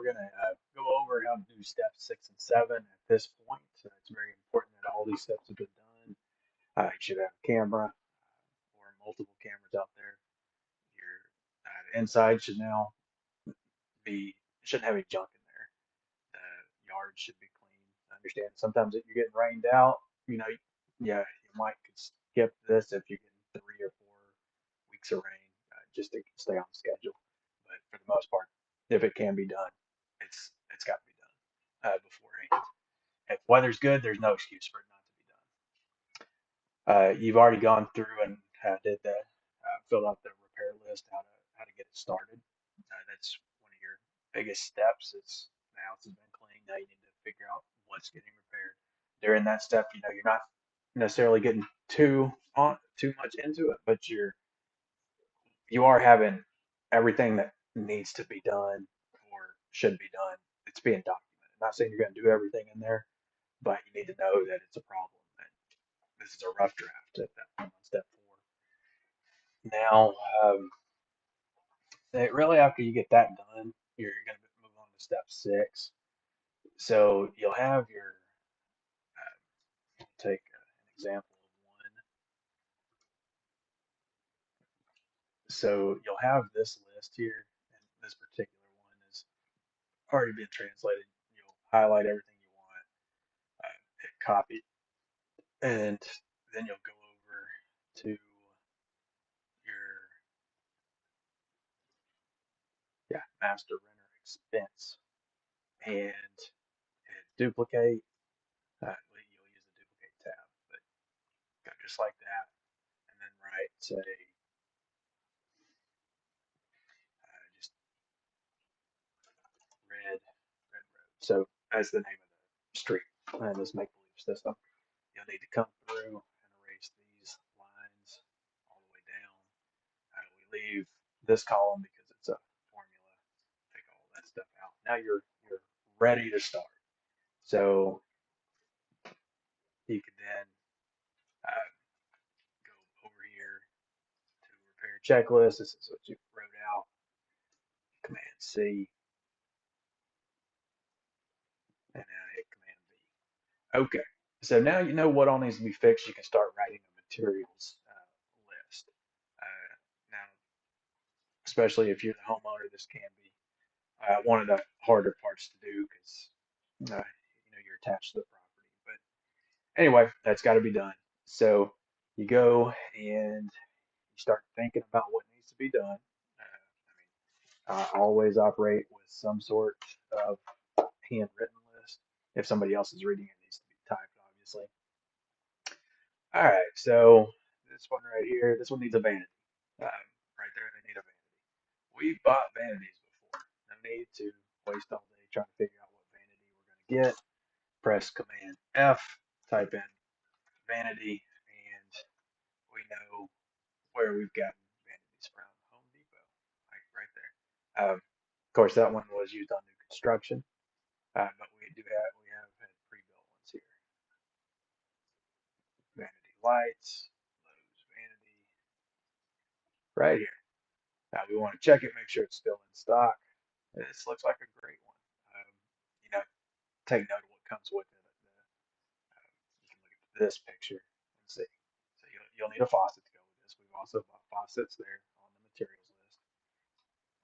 going to go over how to do steps 6 and 7 at this point. So it's very important that all these steps have been done. You should have a camera or multiple cameras out there. Your inside should now be, shouldn't have any junk in there. The yard should be clean. I understand sometimes if you're getting rained out, you know, yeah, you might could skip this if you're getting 3 or 4 weeks of rain, just to stay on schedule. But for the most part, if it can be done, it's got to be done beforehand. If weather's good, there's no excuse for it not to be done. You've already gone through and did the filled out the repair list, how to get it started. That's one of your biggest steps. It's the house has been cleaned. Now you need to figure out what's getting repaired. During that step, you're not necessarily getting too much into it, but you are having everything that needs to be done or should be done. It's being documented. I'm not saying you're going to do everything in there, but you need to know that it's a problem. And this is a rough draft at that point on step 4. Now, really after you get that done, you're going to move on to step 6. So you'll have your, take an example of one. So you'll have this list here, and this particular one is already been translated. You'll highlight everything you want, hit copy, and then you'll go over to your, yeah, master renter expense and hit duplicate. Well, you'll use the duplicate tab, but go just like that, and then write, say, just red road. So that's the name of the street in this make believe system. You'll need to come through and erase these lines all the way down. We leave this column because it's a formula. Take all that stuff out. Now you're ready to start. So you can then go over here to repair checklist. This is what you wrote out. Command C, and now hit Command V. Okay. So now you know what all needs to be fixed. You can start writing a materials list. Now, especially if you're the homeowner, this can be one of the harder parts to do because you're attached to the property. But anyway, that's got to be done. So you go and you start thinking about what needs to be done. I always operate with some sort of handwritten list. If somebody else is reading, it needs to be typed, obviously. All right, so this one right here, this one needs a vanity. Right there, they need a vanity. We've bought vanities before. No need to waste all day trying to figure out what vanity we're going to get. Press Command F, type in vanity, and we know where we've gotten vanities from. Home Depot, right there. Of course, that one was used on new construction, but we have had pre-built ones here. Vanity lights, Lowe's vanity, right here. Now we want to check it, make sure it's still in stock. This looks like a great one. Um, you know, take note of what comes with it. You can look at this picture and see. So you'll need a faucet to go with this. We've also bought faucets there on the materials list.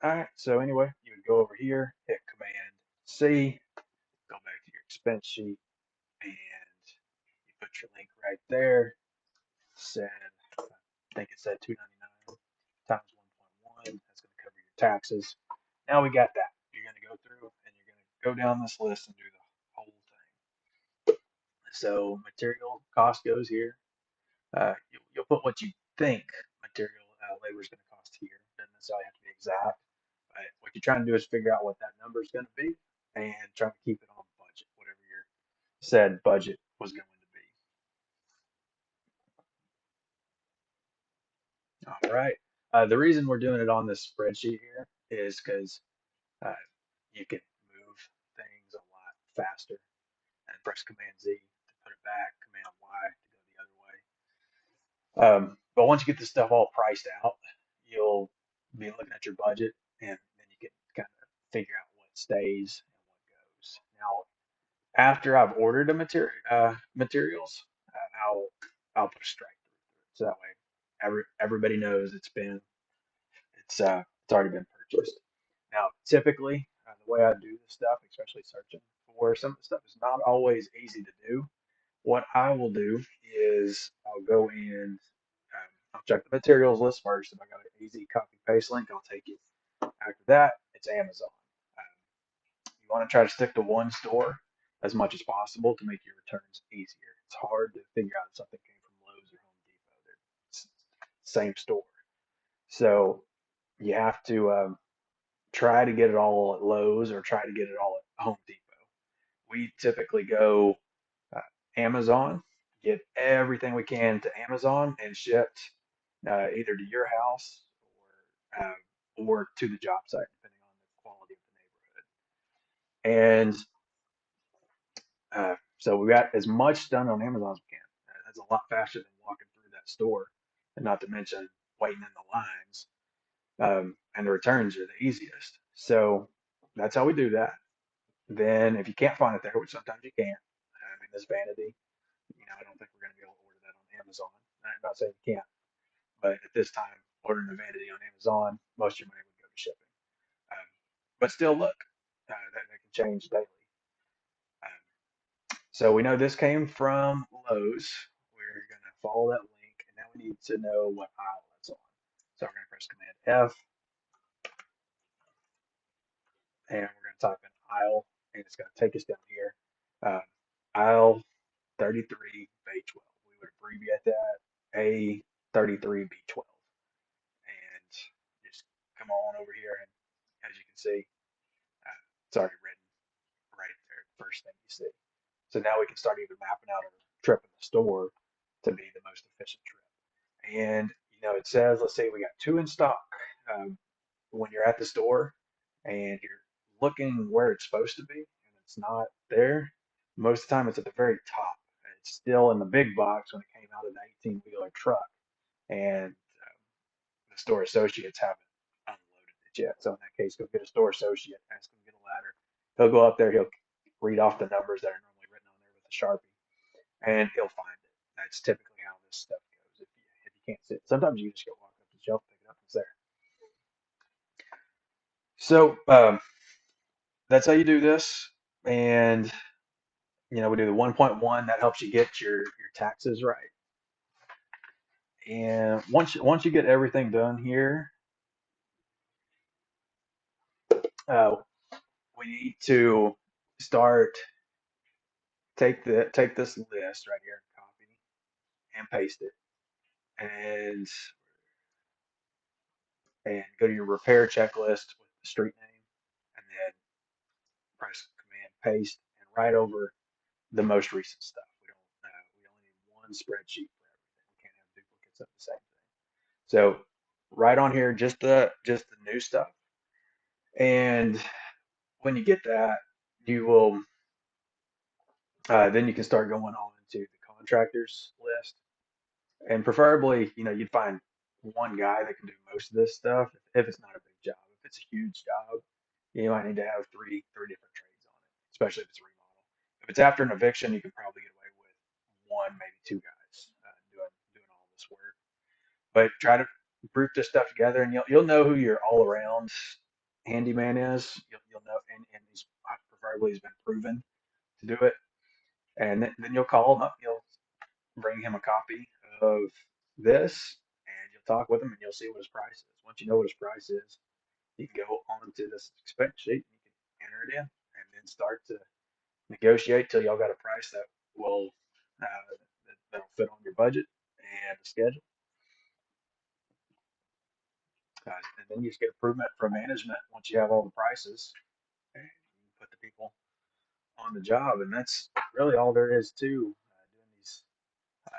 All right. So anyway, you would go over here, hit Command C, go back to your expense sheet, and you put your link right there. Said, I think it said 299 times 1.1. That's going to cover your taxes. Now we got that. You're going to go through and you're going to go down this list and do the whole thing. So material cost goes here. You'll put what you think material labor is going to cost here. Doesn't necessarily have to be exact. But what you're trying to do is figure out what that number is going to be and try to keep it on budget, whatever your said budget was going to be. All right. The reason we're doing it on this spreadsheet here is because uh, you can move things a lot faster and press Command Z to put it back, Command Y to go the other way. But once you get this stuff all priced out, you'll be looking at your budget and then you can kind of figure out what stays and what goes. Now, after I've ordered the materials, I'll put a strike through it, so that way everybody knows it's already been purchased. Now, typically, the way I do this stuff, especially searching for some of the stuff, is not always easy to do. What I will do is I'll go in, I'll check the materials list first. If I got an easy copy paste link, I'll take it. After that, it's Amazon. You want to try to stick to one store as much as possible to make your returns easier. It's hard to figure out if something came from Lowe's or Home Depot. They're same store. So you have to try to get it all at Lowe's or try to get it all at Home Depot. We typically go uh, Amazon, get everything we can to Amazon and shipped either to your house or to the job site, depending on the quality of the neighborhood. And so we got as much done on Amazon as we can. That's a lot faster than walking through that store, and not to mention waiting in the lines. And the returns are the easiest. So that's how we do that. Then if you can't find it there, which sometimes you can't, I mean, this vanity, I don't think we're going to be able to order that on Amazon. I'm not saying you can't, but at this time, ordering a vanity on Amazon, most of your money would go to shipping. Um, but still, look, that can change daily. Um, so we know this came from Lowe's. We're going to follow that link, and now we need to know what aisle it's on. So we're going to press Command F, and we're going to type in aisle, and it's going to take us down here. Aisle 33, B12. We would abbreviate that A33, B12. And just come on over here, and as you can see, it's already written right there, first thing you see. So now we can start even mapping out our trip in the store to be the most efficient trip. And it says, let's say we got two in stock. Um, when you're at the store and you're looking where it's supposed to be and it's not there, most of the time it's at the very top. It's still in the big box when it came out of the 18-wheeler truck, and the store associates haven't unloaded it yet. So in that case, go get a store associate, ask him to get a ladder. He'll go up there, he'll read off the numbers that are normally written on there with a Sharpie, and he'll find it. That's typically how this stuff goes. If you can't see it, sometimes you just go walk up to the shelf, pick it up, it's there. So that's how you do this. And we do the 1.1 that helps you get your taxes right. And once you get everything done here, uh, we need to start take this list right here, copy and paste it, and go to your repair checklist with the street name, and then press Command Paste and write over the most recent stuff. We only need one spreadsheet for everything. We can't have duplicates of the same thing. So right on here, just the new stuff. And when you get that, you will then you can start going on to the contractors list. And preferably, you'd find one guy that can do most of this stuff if it's not a big job. If it's a huge job, you might need to have three different trades on it, especially if it's a remodel. If it's after an eviction, you can probably get away with one, maybe two guys doing all this work. But try to group this stuff together, and you'll know who your all around handyman is. You'll know, and he's preferably has been proven to do it. And then you'll call him up. You'll bring him a copy of this, and you'll talk with him, and you'll see what his price is. Once you know what his price is, you can go onto this expense sheet. You can enter it in, and then start to negotiate till y'all got a price that will that'll fit on your budget and the schedule. And then you just get improvement from management once you have all the prices, and you put the people on the job, and that's really all there is to uh,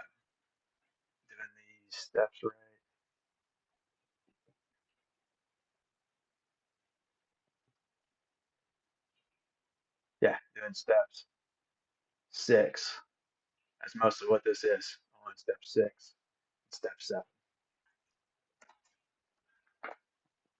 doing these steps right. Yeah, doing steps 6. That's mostly what this is on step 6, step 7.